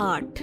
8।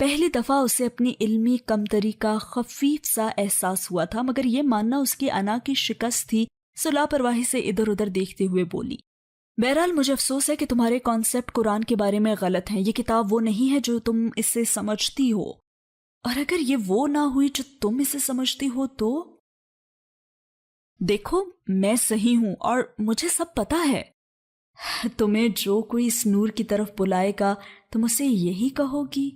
پہلی دفعہ اسے اپنی علمی کمتری کا خفیف سا احساس ہوا تھا، مگر یہ ماننا اس کی انا کی شکست تھی، سو لاپرواہی سے ادھر ادھر دیکھتے ہوئے بولی، بہرحال مجھے افسوس ہے کہ تمہارے کانسیپٹ قرآن کے بارے میں غلط ہیں. یہ کتاب وہ نہیں ہے جو تم اسے سمجھتی ہو، اور اگر یہ وہ نہ ہوئی جو تم اسے سمجھتی ہو تو دیکھو میں صحیح ہوں اور مجھے سب پتا ہے. تمہیں جو کوئی اس نور کی طرف بلائے گا تم اسے یہی کہو گی.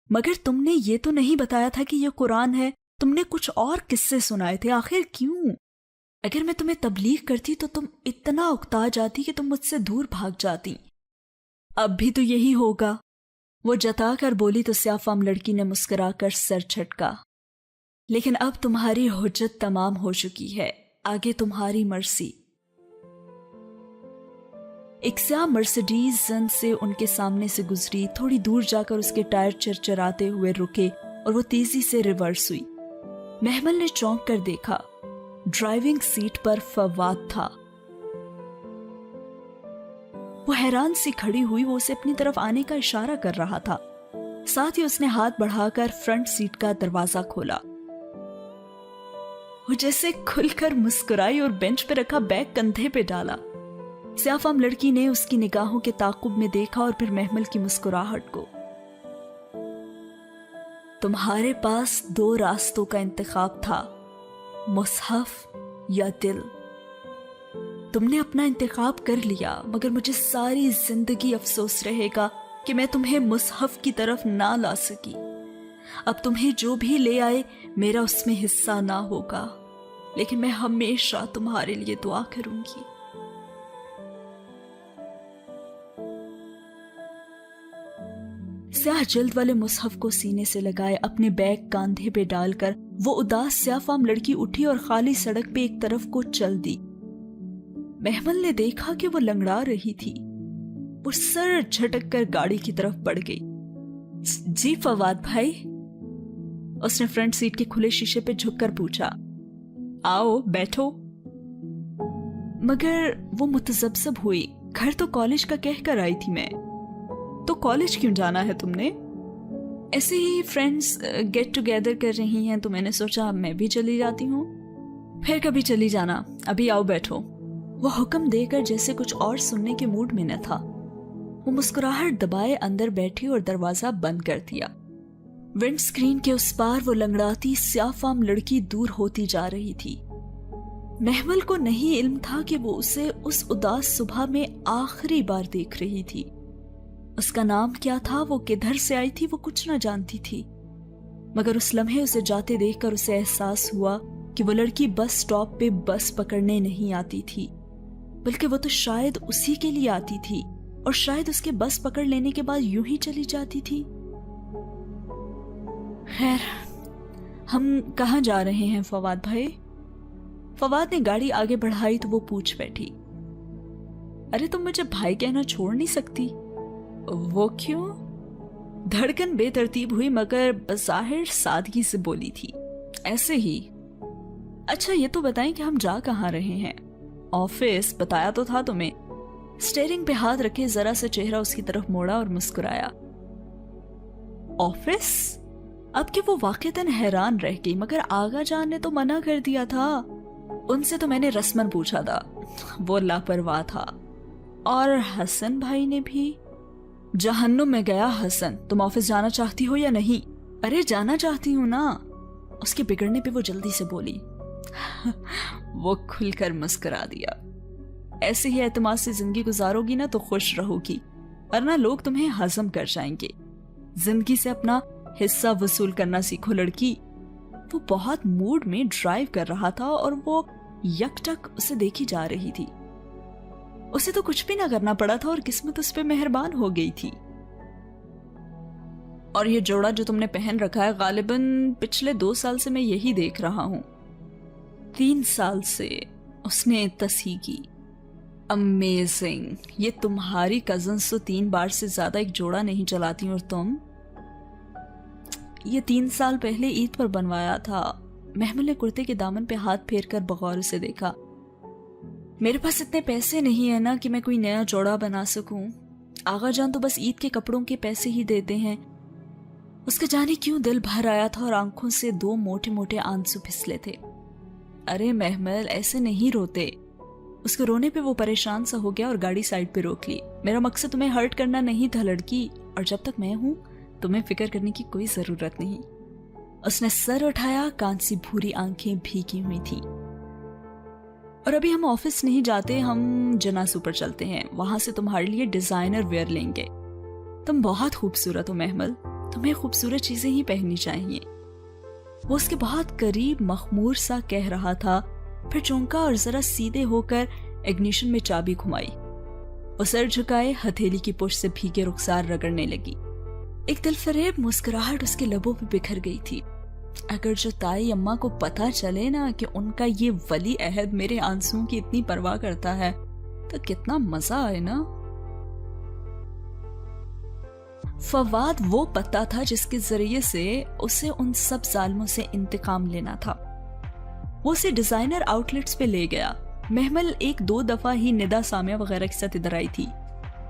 مگر تم نے یہ تو نہیں بتایا تھا کہ یہ قرآن ہے، تم نے کچھ اور قصے سنائے تھے، آخر کیوں؟ اگر میں تمہیں تبلیغ کرتی تو تم اتنا اکتا جاتی کہ تم مجھ سے دور بھاگ جاتی. اب بھی تو یہی ہوگا، وہ جتا کر بولی تو سیاہ فام لڑکی نے مسکرا کر سر جھٹکا. لیکن اب تمہاری حجت تمام ہو چکی ہے، آگے تمہاری مرضی. ایک سیاہ مرسڈیز زن سے ان کے سامنے سے گزری، تھوڑی دور جا کر اس کے ٹائر چرچراتے ہوئے رکے اور وہ تیزی سے ریورس ہوئی. محمل نے چونک کر دیکھا، ڈرائیونگ سیٹ پر فواد تھا. وہ حیران سی کھڑی ہوئی، وہ اسے اپنی طرف آنے کا اشارہ کر رہا تھا. ساتھ ہی اس نے ہاتھ بڑھا کر فرنٹ سیٹ کا دروازہ کھولا. وہ جیسے کھل کر مسکرائی اور بینچ پہ رکھا بیگ کندھے پہ ڈالا. سیاہ فام لڑکی نے اس کی نگاہوں کے تعاقب میں دیکھا اور پھر محمل کی مسکراہٹ کو. تمہارے پاس دو راستوں کا انتخاب تھا، مصحف یا دل. تم نے اپنا انتخاب کر لیا، مگر مجھے ساری زندگی افسوس رہے گا کہ میں تمہیں مصحف کی طرف نہ لا سکی. اب تمہیں جو بھی لے آئے میرا اس میں حصہ نہ ہوگا، لیکن میں ہمیشہ تمہارے لیے دعا کروں گی. سیاہ جلد والے مصحف کو سینے سے لگائے اپنے بیگ کاندھے پہ ڈال کر وہ اداس سیاہ فام لڑکی اٹھی اور خالی سڑک پہ ایک طرف کو چل دی. محمل نے دیکھا کہ وہ لنگڑا رہی تھی. وہ سر جھٹک کر گاڑی کی طرف بڑھ گئی. جی فواد بھائی، اس نے فرنٹ سیٹ کے کھلے شیشے پہ جھک کر پوچھا. آؤ بیٹھو. مگر وہ متذبذب ہوئی. گھر تو کالج کا کہہ کر آئی تھی میں. تو کالج کیوں جانا ہے تم نے؟ ایسے ہی فرینڈز گیٹ ٹوگیدر کر رہی ہیں تو میں نے سوچا میں بھی چلی جاتی ہوں. پھر کبھی چلی جانا، ابھی آؤ بیٹھو. وہ حکم دے کر جیسے کچھ اور سننے کے موڈ میں نہ تھا. وہ مسکراہٹ دبائے اندر بیٹھی اور دروازہ بند کر دیا. ونڈ سکرین کے اس پار وہ لنگڑاتی سیاہ فام لڑکی دور ہوتی جا رہی تھی. محمل کو نہیں علم تھا کہ وہ اسے اس اداس صبح میں آخری بار دیکھ رہی تھی. اس کا نام کیا تھا، وہ کدھر سے آئی تھی، وہ کچھ نہ جانتی تھی. مگر اس لمحے اسے جاتے دیکھ کر اسے احساس ہوا کہ وہ لڑکی بس سٹاپ پہ بس پکڑنے نہیں آتی تھی، بلکہ وہ تو شاید اسی کے لیے آتی تھی، اور شاید اس کے بس پکڑ لینے کے بعد یوں ہی چلی جاتی تھی. خیر، ہم کہاں جا رہے ہیں فواد بھائی؟ فواد نے گاڑی آگے بڑھائی تو وہ پوچھ بیٹھی. ارے تم مجھے بھائی کہنا چھوڑ نہیں سکتی. وہ کیوں؟ دھڑکن بے ترتیب ہوئی مگر بظاہر سادگی سے بولی تھی. ایسے ہی. اچھا یہ تو بتائیں کہ ہم جا کہاں رہے ہیں؟ آفس، بتایا تو تھا تمہیں. اسٹیئرنگ پہ ہاتھ رکھے ذرا سا چہرہ اس کی طرف موڑا اور مسکرایا. آفس؟ اب کہ وہ واقعتاً حیران رہ گئی. مگر آغا جان نے تو منع کر دیا تھا. ان سے تو میں نے رسمن پوچھا تھا، وہ لاپرواہ تھا. اور حسن بھائی نے بھی. جہنم میں گیا حسن. تم آفس جانا چاہتی ہو یا نہیں؟ ارے جانا چاہتی ہوں نا. اس کے بگڑنے پہ وہ جلدی سے بولی. وہ کھل کر مسکرا دیا. ایسے ہی اعتماد سے زندگی گزارو گی نا تو خوش رہو گی، ورنہ لوگ تمہیں ہضم کر جائیں گے. زندگی سے اپنا حصہ وصول کرنا سیکھو لڑکی. وہ بہت موڈ میں ڈرائیو کر رہا تھا اور وہ یک ٹک اسے دیکھی جا رہی تھی. اسے تو کچھ بھی نہ کرنا پڑا تھا اور قسمت اس پہ مہربان ہو گئی تھی. اور یہ جوڑا جو تم نے پہن رکھا ہے غالباً پچھلے 2 سال سے میں یہی دیکھ رہا ہوں. 3 سال سے، اس نے تصحیح کی. امیزنگ. یہ تمہاری کزنز تو 3 بار سے زیادہ ایک جوڑا نہیں چلاتی اور تم؟ یہ 3 سال پہلے عید پر بنوایا تھا. محمل نے کرتے کے دامن پہ ہاتھ پھیر کر بغور اسے دیکھا. میرے پاس اتنے پیسے نہیں ہیں نا کہ میں کوئی نیا جوڑا بنا سکوں. آغا جان تو بس عید کے کپڑوں کے پیسے ہی دیتے ہیں. اس کا جانے کیوں دل بھر آیا تھا اور آنکھوں سے 2 موٹے موٹے آنسو پھسلے تھے۔ ارے محمل ایسے نہیں روتے۔ اس کے رونے پہ وہ پریشان سا ہو گیا اور گاڑی سائڈ پہ روک لی۔ میرا مقصد تمہیں ہرٹ کرنا نہیں تھا لڑکی، اور جب تک میں ہوں تمہیں فکر کرنے کی کوئی ضرورت نہیں۔ اس نے سر اٹھایا، کانسی بھوری آنکھیں بھیگی ہوئی تھی۔ اور ابھی ہم آفس نہیں جاتے، ہم جناسو پر چلتے ہیں، وہاں سے تمہارے لیے ڈیزائنر ویئر لیں گے۔ تم بہت خوبصورت ہو محمل، تمہیں خوبصورت چیزیں ہی پہننی چاہیے۔ وہ اس کے بہت قریب مخمور سا کہہ رہا تھا، پھر چونکا اور ذرا سیدھے ہو کر اگنیشن میں چابی گھمائی۔ وہ سر جھکائے ہتھیلی کی پشت سے بھیگے رخسار رگڑنے لگی۔ ایک دل فریب مسکراہٹ اس کے لبوں پہ بکھر گئی تھی۔ اگر جو تائی اماں کو پتا چلے نا کہ ان کا یہ ولی عہد میرے آنسوں کی اتنی پرواہ کرتا ہے تو کتنا مزہ آئے نا۔ فواد وہ پتا تھا جس کے ذریعے سے اسے ان سب ظالموں سے انتقام لینا تھا۔ وہ اسے ڈیزائنر آؤٹ لیٹس پہ لے گیا۔ محمل 1-2 دفعہ ہی ندا سامیہ وغیرہ کے ساتھ ادھر آئی تھی۔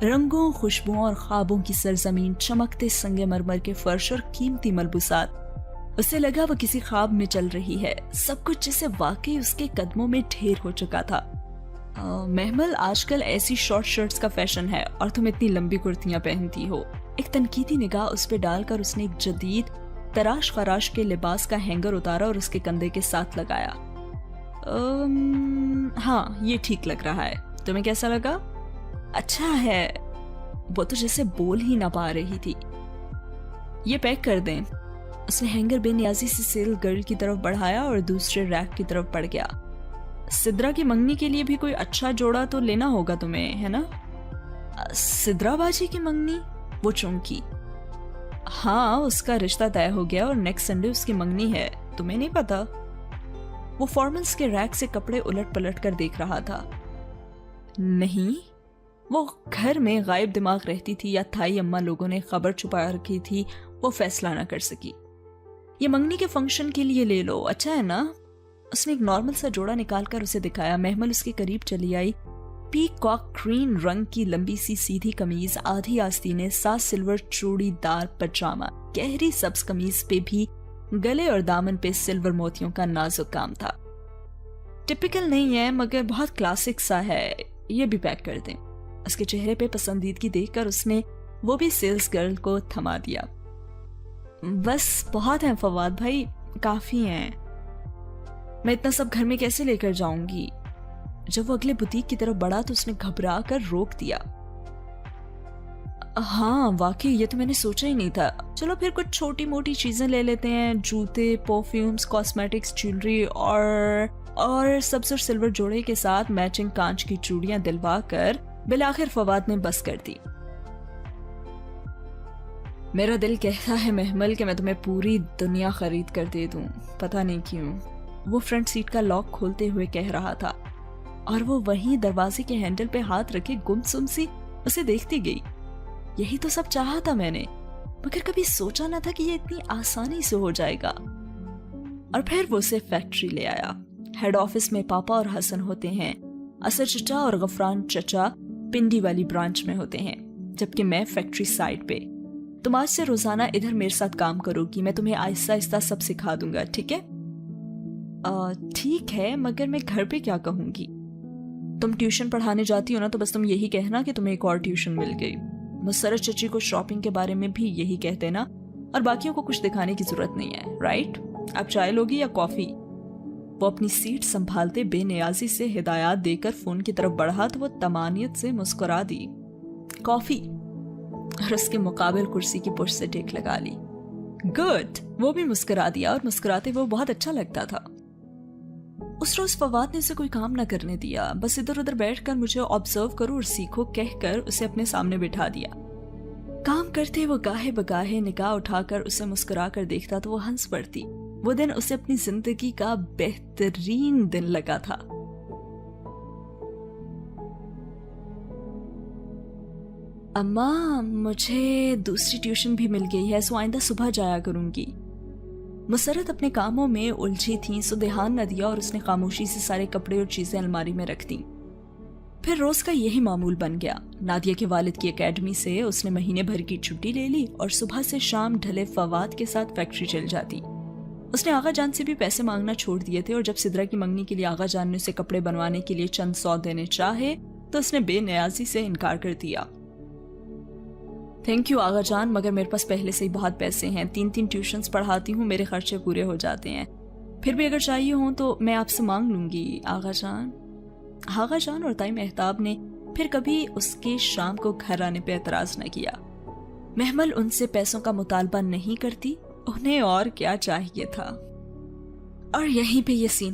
رنگوں، خوشبوؤں اور خوابوں کی سرزمین، چمکتے سنگ مرمر کے فرش اور قیمتی ملبوسات۔ اسے لگا وہ کسی خواب میں چل رہی ہے، سب کچھ جیسے واقعی اس کے قدموں میں ڈھیر ہو چکا تھا۔ محمل آج کل ایسی شارٹ شرٹس کا فیشن ہے اور تم اتنی لمبی کرتیاں پہنتی ہو۔ ایک تنقیدی نگاہ اس پہ ڈال کر اس نے ایک جدید تراش خراش کے لباس کا ہینگر اتارا اور اس کے کندھے کے ساتھ لگایا۔ ہاں یہ ٹھیک لگ رہا ہے، تمہیں کیسا لگا؟ اچھا ہے۔ وہ تو جیسے بول ہی نہ پا رہی تھی۔ یہ پیک کر دیں۔ اس نے ہینگر بے نیازی سے سیل گرل کی طرف بڑھایا اور دوسرے ریک کی طرف بڑھ گیا۔ سدرا کی منگنی کے لیے بھی کوئی اچھا جوڑا تو لینا ہوگا تمہیں، ہے نا؟ سدرا باجی کی منگنی؟ وہ چونکی۔ ہاں اس کا رشتہ طے ہو گیا اور نیکسٹ سنڈے اس کی منگنی ہے، تمہیں نہیں پتا؟ وہ فارملز کے ریک سے کپڑے الٹ پلٹ کر دیکھ رہا تھا۔ نہیں، وہ گھر میں غائب دماغ رہتی تھی یا تھائی اماں لوگوں نے خبر چھپا رکھی تھی، وہ فیصلہ نہ کر سکی۔ یہ منگنی کے فنکشن کے لیے لے لو، اچھا ہے نا؟ اس نے ایک نارمل سا جوڑا نکال کر اسے دکھایا۔ محمل اس کے قریب چلی آئی۔ پیکاک گرین رنگ کی لمبی سی سیدھی قمیض، آدھی آستینیں، 7 سلور چوڑی دار پجامہ، گہری سبز قمیض پہ بھی گلے اور دامن پہ سلور موتیوں کا نازک کام تھا۔ ٹپیکل نہیں ہے مگر بہت کلاسک سا ہے، یہ بھی پیک کر دیں۔ اس کے چہرے پہ پسندیدگی دیکھ کر اس نے وہ بھی سیلز گرل کو تھما دیا۔ بس بہت ہیں فواد بھائی، کافی ہیں، میں اتنا سب گھر میں کیسے لے کر جاؤں گی؟ جب وہ اگلے بوتیک کی طرف بڑھا تو اس نے گھبرا کر روک دیا۔ ہاں واقعی یہ تو میں نے سوچا ہی نہیں تھا، چلو پھر کچھ چھوٹی موٹی چیزیں لے لیتے ہیں، جوتے، پرفیومز، کاسمیٹکس، جیولری اور سبز اور سلور جوڑے کے ساتھ میچنگ کانچ کی چوڑیاں دلوا کر بالآخر فواد نے بس کر دی۔ میرا دل کہتا ہے محمل کہ میں تمہیں پوری دنیا خرید کر دے دوں، پتہ نہیں کیوں۔ وہ فرنٹ سیٹ کا لاک کھولتے ہوئے کہہ رہا تھا اور وہ وہیں دروازے کے ہینڈل پہ ہاتھ رکھے گمسم سی اسے دیکھتی گئی۔ یہی تو سب چاہا تھا میں نے، مگر کبھی سوچا نہ تھا کہ یہ اتنی آسانی سے ہو جائے گا۔ اور پھر وہ اسے فیکٹری لے آیا۔ ہیڈ آفس میں پاپا اور حسن ہوتے ہیں، اثر چچا اور غفران چچا پنڈی والی برانچ میں ہوتے ہیں، جبکہ میں فیکٹری سائٹ پہ۔ تم آج سے روزانہ ادھر میرے ساتھ کام کرو گی، میں تمہیں آہستہ آہستہ سب سکھا دوں گا، ٹھیک ہے؟ ٹھیک ہے، مگر میں گھر پہ کیا کہوں گی؟ تم ٹیوشن پڑھانے جاتی ہو نا، تو بس تم یہی کہنا کہ تمہیں ایک اور ٹیوشن مل گئی۔ مسرت چچی کو شاپنگ کے بارے میں بھی یہی کہہ دینا، اور باقیوں کو کچھ دکھانے کی ضرورت نہیں ہے، رائٹ؟ اب چائے لوگی یا کافی؟ وہ اپنی سیٹ سنبھالتے بے نیازی سے ہدایات دے کر فون کی طرف بڑھا تو وہ طمانیت سے مسکرا دی، کافی، اور اس کے مقابل کرسی کی پشت سے ٹیک لگا لی۔ گڈ، وہ بھی مسکرا دیا، اور مسکراتے وہ بہت اچھا لگتا تھا۔ اس روز فواد نے اسے کوئی کام نہ کرنے دیا، بس ادھر ادھر بیٹھ کر مجھے آبزرو کرو اور سیکھو کہہ کر اسے اپنے سامنے بٹھا دیا۔ کام کرتے وہ گاہے بگاہے نگاہ اٹھا کر اسے مسکرا کر دیکھتا تو وہ ہنس پڑتی۔ وہ دن اسے اپنی زندگی کا بہترین دن لگا تھا۔ اماں مجھے دوسری ٹیوشن بھی مل گئی ہے، سو آئندہ صبح جایا کروں گی۔ مسرت اپنے کاموں میں الجھی تھی، سو دھیان نہ دیا اور اس نے خاموشی سے سارے کپڑے اور چیزیں الماری میں رکھ دیں۔ پھر روز کا یہی معمول بن گیا۔ نادیہ کے والد کی اکیڈمی سے اس نے مہینے بھر کی چھٹی لے لی اور صبح سے شام ڈھلے فواد کے ساتھ فیکٹری چل جاتی۔ اس نے آغا جان سے بھی پیسے مانگنا چھوڑ دیے تھے، اور جب سدرا کی منگنی کے لیے آغا جان نے اسے کپڑے بنوانے کے لیے چند 100 دینے چاہے تو اس نے بے نیازی سے انکار کر دیا۔ تھینک یو آغا جان، مگر میرے پاس پہلے سے ہی بہت پیسے ہیں، 3 ٹیوشنز پڑھاتی ہوں، میرے خرچے پورے ہو جاتے ہیں، پھر بھی اگر چاہیے ہوں تو میں آپ سے مانگ لوں گی آغا جان۔ آغا جان اور دائی مہتاب نے پھر کبھی اس کے شام کو گھر آنے پہ اعتراض نہ کیا۔ محمل ان سے پیسوں کا مطالبہ نہیں کرتی، انہیں اور کیا چاہیے تھا۔ اور یہیں پہ یہ سین